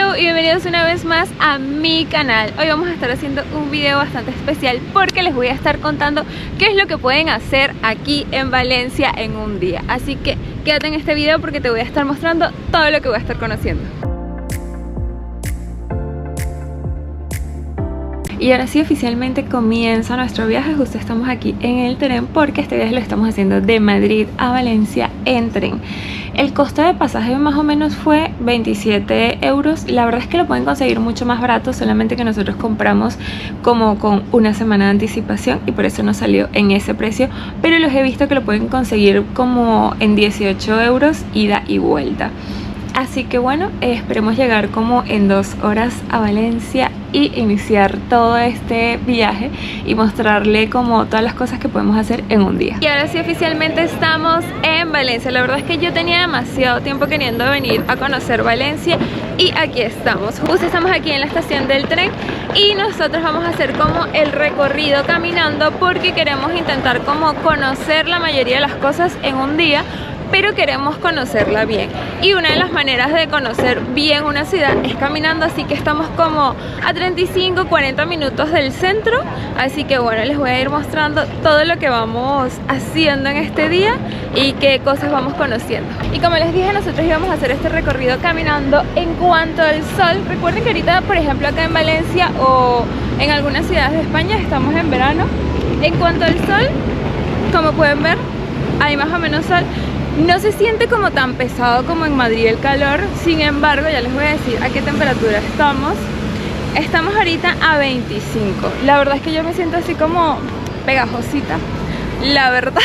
Hello y bienvenidos una vez más a mi canal. Hoy vamos a estar haciendo un video bastante especial porque les voy a estar contando qué es lo que pueden hacer aquí en Valencia en un día. Así que quédate en este video porque te voy a estar mostrando todo lo que voy a estar conociendo. Y ahora sí, oficialmente comienza nuestro viaje. Justo estamos aquí en el tren porque este viaje lo estamos haciendo de Madrid a Valencia en tren. El costo de pasaje más o menos fue 27 euros. La verdad es que lo pueden conseguir mucho más barato, solamente que nosotros compramos como con una semana de anticipación y por eso nos salió en ese precio. Pero los he visto que lo pueden conseguir como en 18 euros ida y vuelta. Así que bueno, esperemos llegar como en 2 horas a Valencia y iniciar todo este viaje y mostrarle como todas las cosas que podemos hacer en un día. Y ahora sí, oficialmente estamos en Valencia. La verdad es que yo tenía demasiado tiempo queriendo venir a conocer Valencia y aquí estamos. Justo estamos aquí en la estación del tren y nosotros vamos a hacer como el recorrido caminando porque queremos intentar como conocer la mayoría de las cosas en un día, pero queremos conocerla bien. Y una de las maneras de conocer bien una ciudad es caminando, así que estamos como a 35-40 minutos del centro. Así que bueno, les voy a ir mostrando todo lo que vamos haciendo en este día y qué cosas vamos conociendo. Y como les dije, nosotros íbamos a hacer este recorrido caminando en cuanto al sol. Recuerden que ahorita, por ejemplo, acá en Valencia o en algunas ciudades de España estamos en verano. En cuanto al sol, como pueden ver, hay más o menos sol. No se siente como tan pesado como en Madrid el calor. Sin embargo, ya les voy a decir a qué temperatura estamos. Estamos ahorita a 25. La verdad es que yo me siento así como pegajosita, la verdad.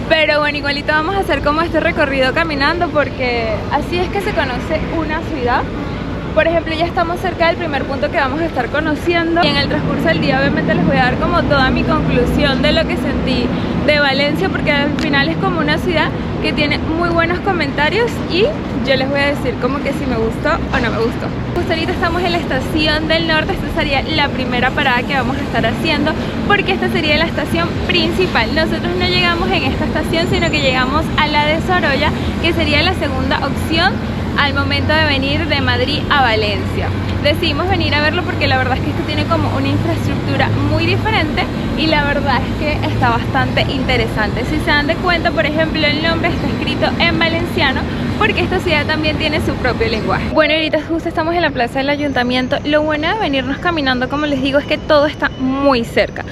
Pero bueno, igualito vamos a hacer como este recorrido caminando porque así es que se conoce una ciudad. Por ejemplo, ya estamos cerca del primer punto que vamos a estar conociendo y en el transcurso del día obviamente les voy a dar como toda mi conclusión de lo que sentí de Valencia, porque al final es como una ciudad que tiene muy buenos comentarios y yo les voy a decir como que si me gustó o no me gustó. Justo ahorita estamos en la estación del norte. Esta sería la primera parada que vamos a estar haciendo porque esta sería la estación principal. Nosotros no llegamos en esta estación, sino que llegamos a la de Sorolla, que sería la segunda opción al momento de venir de Madrid a Valencia. Decidimos venir a verlo porque la verdad es que esto tiene como una infraestructura muy diferente y la verdad es que está bastante interesante. Si se dan de cuenta, por ejemplo, el nombre está escrito en valenciano porque esta ciudad también tiene su propio lenguaje. Bueno, ahorita justo estamos en la plaza del ayuntamiento. Lo bueno de venirnos caminando, como les digo, es que todo está muy cerca.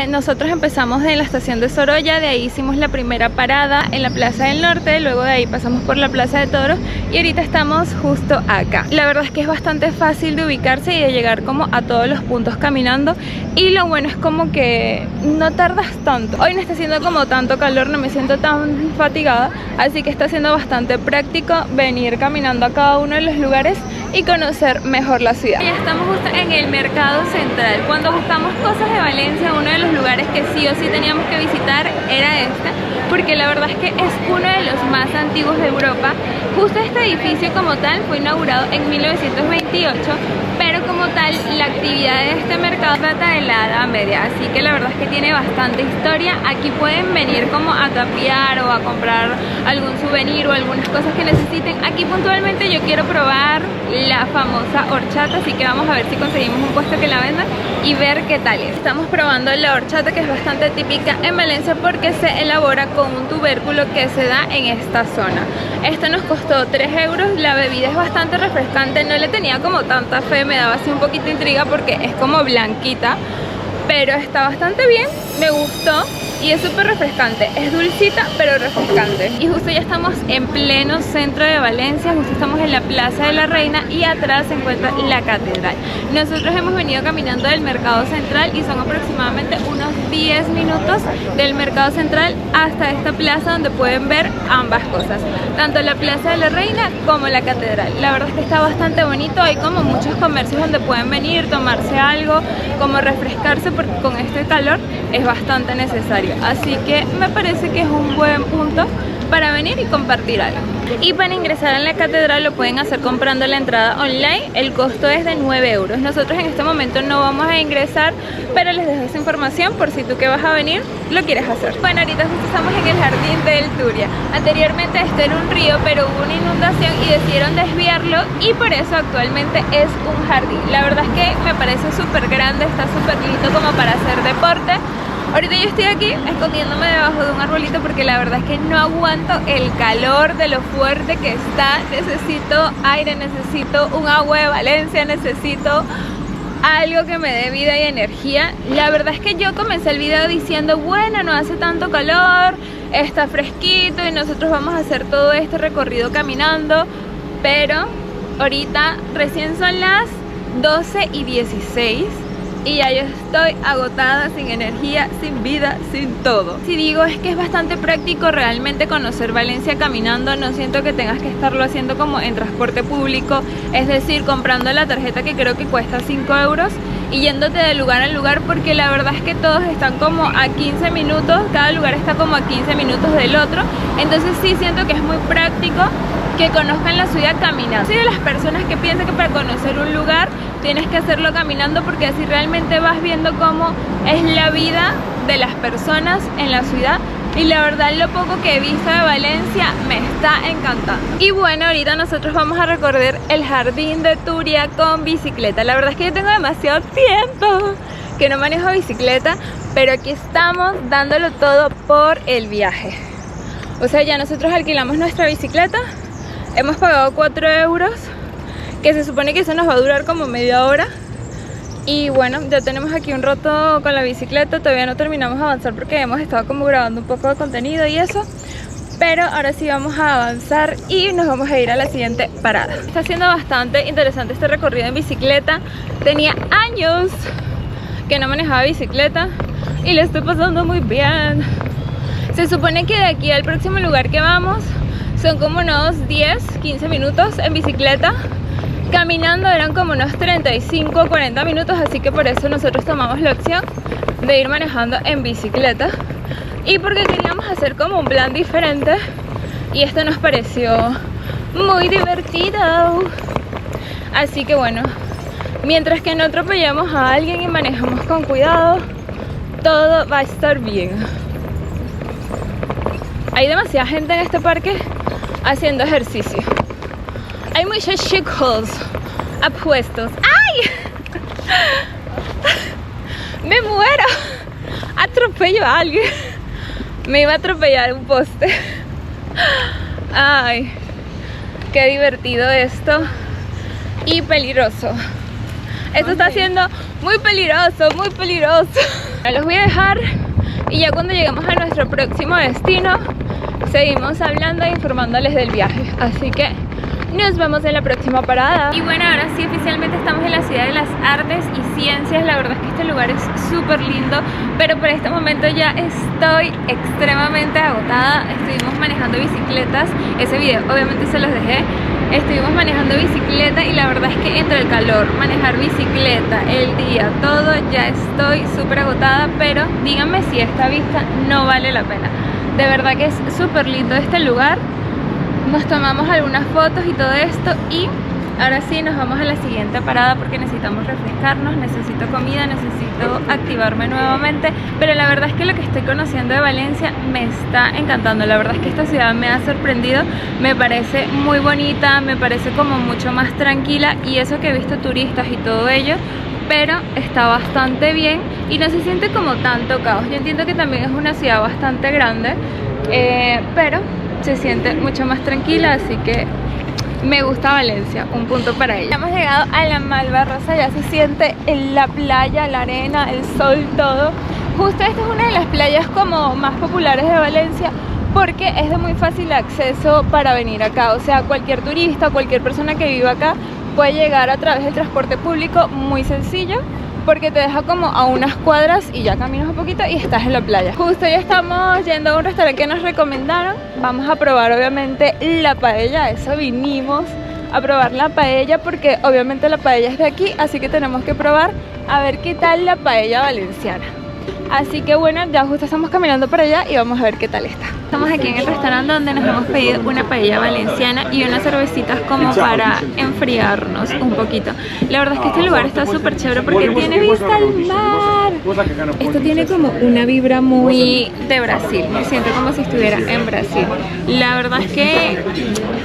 Nosotros empezamos en la estación de Sorolla, de ahí hicimos la primera parada en la plaza del norte, luego de ahí pasamos por la plaza de Toros y ahorita estamos justo acá. La verdad es que es bastante fácil de ubicarse y de llegar como a todos los puntos caminando y lo bueno es como que no tardas tanto. Hoy no está haciendo como tanto calor, no me siento tan fatigada, así que está siendo bastante práctico venir caminando a cada uno de los lugares y conocer mejor la ciudad. Ya estamos justo en el mercado central. Cuando buscamos cosas de Valencia, uno de los lugares que sí o sí teníamos que visitar era este, porque la verdad es que es uno de los más antiguos de Europa. Justo este edificio como tal fue inaugurado en 1928, pero como tal la actividad de este mercado data de la Edad Media, así que la verdad es que tiene bastante historia. Aquí pueden venir como a tapear o a comprar algún souvenir o algunas cosas que necesiten. Aquí puntualmente yo quiero probar la famosa horchata, así que vamos a ver si conseguimos un puesto que la venda y ver qué tal es. Estamos probando la horchata, que es bastante típica en Valencia porque se elabora con un tubérculo que se da en esta zona. Esto nos costó 3 euros, la bebida es bastante refrescante, no le tenía como tanta fe, me daba así un poquito de intriga porque es como blanquita, pero está bastante bien, me gustó y es súper refrescante, es dulcita pero refrescante. Y justo ya estamos en pleno centro de Valencia, justo estamos en la Plaza de la Reina y atrás se encuentra la catedral. Nosotros hemos venido caminando del mercado central y son aproximadamente unos 10 minutos del mercado central hasta esta plaza donde pueden ver ambas cosas, tanto la Plaza de la Reina como la catedral. La verdad es que está bastante bonito, hay como muchos comercios donde pueden venir, tomarse algo, como refrescarse porque con este calor es bastante necesario. Así que me parece que es un buen punto para venir y compartir algo. Y para ingresar a la catedral lo pueden hacer comprando la entrada online. El costo es de 9 euros. Nosotros en este momento no vamos a ingresar pero les dejo esa información por si tú que vas a venir lo quieres hacer. Bueno, ahorita justo estamos en el jardín del Turia. Anteriormente esto era un río, pero hubo una inundación y decidieron desviarlo y por eso actualmente es un jardín. La verdad es que me parece súper grande, está súper lindo como para hacer deporte. Ahorita yo estoy aquí escondiéndome debajo de un arbolito porque la verdad es que no aguanto el calor de lo fuerte que está. Necesito aire, necesito un agua de Valencia, necesito algo que me dé vida y energía. La verdad es que yo comencé el video diciendo, bueno, no hace tanto calor, está fresquito y nosotros vamos a hacer todo este recorrido caminando, pero ahorita recién son las 12:16 y ya yo estoy agotada, sin energía, sin vida, sin todo. Si digo es que es bastante práctico realmente conocer Valencia caminando, no siento que tengas que estarlo haciendo como en transporte público, es decir, comprando la tarjeta que creo que cuesta 5 euros y yéndote de lugar a lugar, porque la verdad es que todos están como a 15 minutos, cada lugar está como a 15 minutos del otro, entonces sí siento que es muy práctico que conozcan la ciudad caminando. Soy de las personas que piensan que para conocer un lugar tienes que hacerlo caminando, porque así realmente vas viendo cómo es la vida de las personas en la ciudad, y la verdad lo poco que he visto de Valencia me está encantando. Y bueno, ahorita nosotros vamos a recorrer el jardín de Turia con bicicleta. La verdad es que yo tengo demasiado tiempo que no manejo bicicleta, pero aquí estamos dándolo todo por el viaje. O sea, ya nosotros alquilamos nuestra bicicleta, hemos pagado 4 euros, que se supone que eso nos va a durar como media hora. Y bueno, ya tenemos aquí un rato con la bicicleta, todavía no terminamos de avanzar porque hemos estado como grabando un poco de contenido y eso. Pero ahora sí vamos a avanzar y nos vamos a ir a la siguiente parada. Está siendo bastante interesante este recorrido en bicicleta. Tenía años que no manejaba bicicleta y le estoy pasando muy bien. Se supone que de aquí al próximo lugar que vamos son como unos 10-15 minutos en bicicleta. Caminando eran como unos 35-40 minutos, así que por eso nosotros tomamos la opción de ir manejando en bicicleta. Y porque queríamos hacer como un plan diferente y esto nos pareció muy divertido. Así que bueno, mientras que no atropellamos a alguien y manejamos con cuidado, todo va a estar bien. Hay demasiada gente en este parque haciendo ejercicio. Hay muchos chicos apuestos. ¡Ay! ¡Me muero! Atropello a alguien. Me iba a atropellar un poste. ¡Ay! ¡Qué divertido esto! Y peligroso. Esto está siendo muy peligroso, muy peligroso. Los voy a dejar y ya cuando lleguemos a nuestro próximo destino seguimos hablando e informándoles del viaje. Así que nos vemos en la próxima parada. Y bueno, ahora sí oficialmente estamos en la ciudad de las artes y ciencias. La verdad es que este lugar es súper lindo, pero por este momento ya estoy extremadamente agotada. Estuvimos manejando bicicletas, ese video obviamente se los dejé. Estuvimos manejando bicicleta y la verdad es que entre el calor, manejar bicicleta, el día, todo, ya estoy súper agotada. Pero díganme si esta vista no vale la pena. De verdad que es súper lindo este lugar. Nos tomamos algunas fotos y todo esto y ahora sí nos vamos a la siguiente parada porque necesitamos refrescarnos, necesito comida, necesito activarme nuevamente. Pero la verdad es que lo que estoy conociendo de Valencia me está encantando. La verdad es que esta ciudad me ha sorprendido, me parece muy bonita, me parece como mucho más tranquila, y eso que he visto turistas y todo ello, pero está bastante bien y no se siente como tanto caos. Yo entiendo que también es una ciudad bastante grande, pero se siente mucho más tranquila, así que me gusta Valencia, un punto para ella. Hemos llegado a la Malvarrosa, ya se siente en la playa, la arena, el sol, todo. Justo esta es una de las playas como más populares de Valencia porque es de muy fácil acceso para venir acá. O sea, cualquier turista, cualquier persona que viva acá puede llegar a través del transporte público, muy sencillo, porque te deja como a unas cuadras y ya caminas un poquito y estás en la playa. Justo ya estamos yendo a un restaurante que nos recomendaron. Vamos a probar obviamente la paella, eso vinimos a probar la paella porque obviamente la paella es de aquí, así que tenemos que probar a ver qué tal la paella valenciana. Así que bueno, ya justo estamos caminando para allá y vamos a ver qué tal está. estamos aquí en el restaurante donde nos hemos pedido una paella valenciana y unas cervecitas como para enfriarnos un poquito. La verdad es que este lugar está súper chévere porque tiene vista al mar. Esto tiene como una vibra muy de Brasil, me siento como si estuviera en Brasil. La verdad es que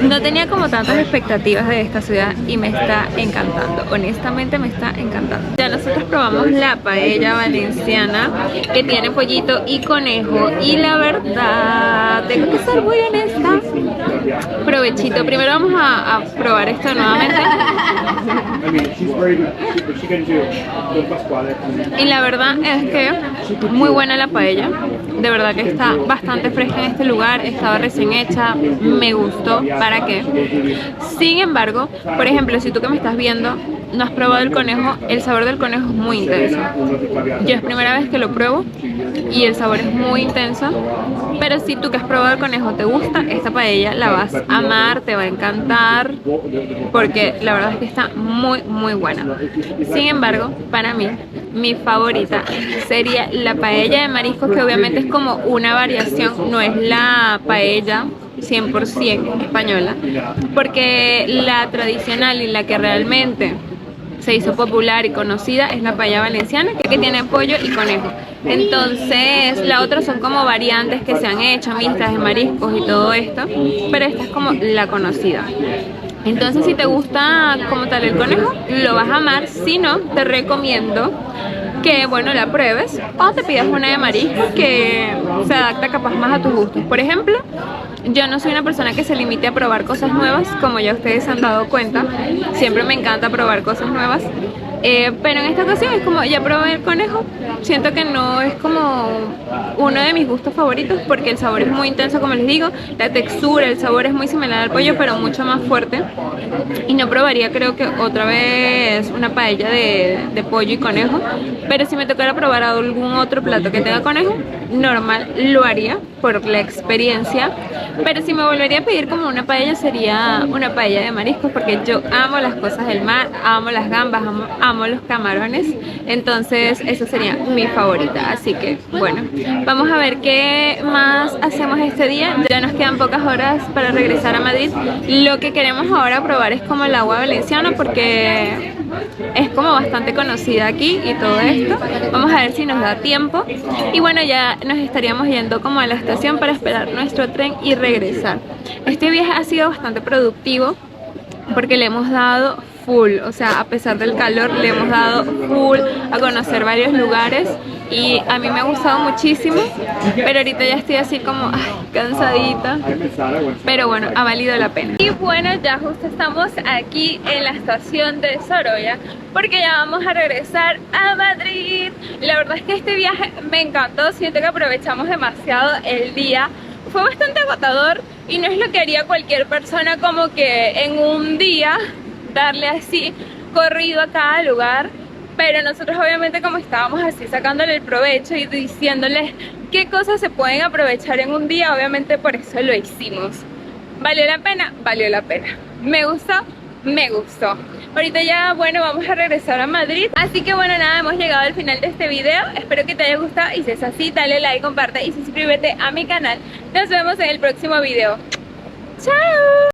no tenía como tantas expectativas de esta ciudad y me está encantando, honestamente me está encantando. Ya nosotros probamos la paella valenciana que tiene pollito y conejo y la verdad, tengo que ser muy honesta, provechito. Primero vamos a probar esto nuevamente. Y la verdad es que muy buena la paella, de verdad que está bastante fresca en este lugar, estaba recién hecha, me gustó, ¿para qué? Sin embargo, por ejemplo, si tú que me estás viendo no has probado el conejo, el sabor del conejo es muy intenso. Yo es primera vez que lo pruebo y el sabor es muy intenso, pero si tú que has probado el conejo te gusta, esta paella la vas a amar, te va a encantar, porque la verdad es que está muy muy buena. Sin embargo, para mí, mi favorita sería la paella de mariscos, que obviamente es como una variación, no es la paella 100% española, porque la tradicional y la que realmente se hizo popular y conocida es la paella valenciana, que tiene pollo y conejo. Entonces la otra son como variantes que se han hecho, mixtas de mariscos y todo esto, pero esta es como la conocida. Entonces si te gusta como tal el conejo, lo vas a amar. Si no, te recomiendo que bueno, la pruebes o te pidas una de mariscos que se adapta capaz más a tus gustos. Por ejemplo, yo no soy una persona que se limite a probar cosas nuevas, como ya ustedes se han dado cuenta, siempre me encanta probar cosas nuevas. Pero en esta ocasión es como, ya probé el conejo, siento que no es como uno de mis gustos favoritos porque el sabor es muy intenso, como les digo, la textura, el sabor es muy similar al pollo pero mucho más fuerte, y no probaría creo que otra vez una paella de pollo y conejo, pero si me tocara probar algún otro plato que tenga conejo, normal lo haría por la experiencia, pero si me volvería a pedir como una paella sería una paella de mariscos porque yo amo las cosas del mar, amo las gambas, amo los camarones, entonces esa sería mi favorita. Así que bueno, vamos a ver qué más hacemos este día. Ya nos quedan pocas horas para regresar a Madrid. Lo que queremos ahora probar es como el agua valenciana porque es como bastante conocida aquí y todo esto. Vamos a ver si nos da tiempo y bueno, ya nos estaríamos yendo como a la estación para esperar nuestro tren y regresar. Este viaje ha sido bastante productivo porque le hemos dado full, o sea, a pesar del calor le hemos dado full a conocer varios lugares y a mí me ha gustado muchísimo, pero ahorita ya estoy así como cansadita, pero bueno, ha valido la pena. Y bueno, ya justo estamos aquí en la estación de Sorolla porque ya vamos a regresar a Madrid. La verdad es que este viaje me encantó, siento que aprovechamos demasiado el día. Fue bastante agotador y no es lo que haría cualquier persona, como que en un día darle así corrido a cada lugar, pero nosotros obviamente como estábamos así sacándole el provecho y diciéndoles qué cosas se pueden aprovechar en un día, obviamente por eso lo hicimos. ¿Valió la pena? Valió la pena. ¿Me gustó? Me gustó. Ahorita ya, bueno, vamos a regresar a Madrid. Así que bueno, nada, hemos llegado al final de este video. Espero que te haya gustado y si es así, dale like, comparte y suscríbete a mi canal. Nos vemos en el próximo video. ¡Chao!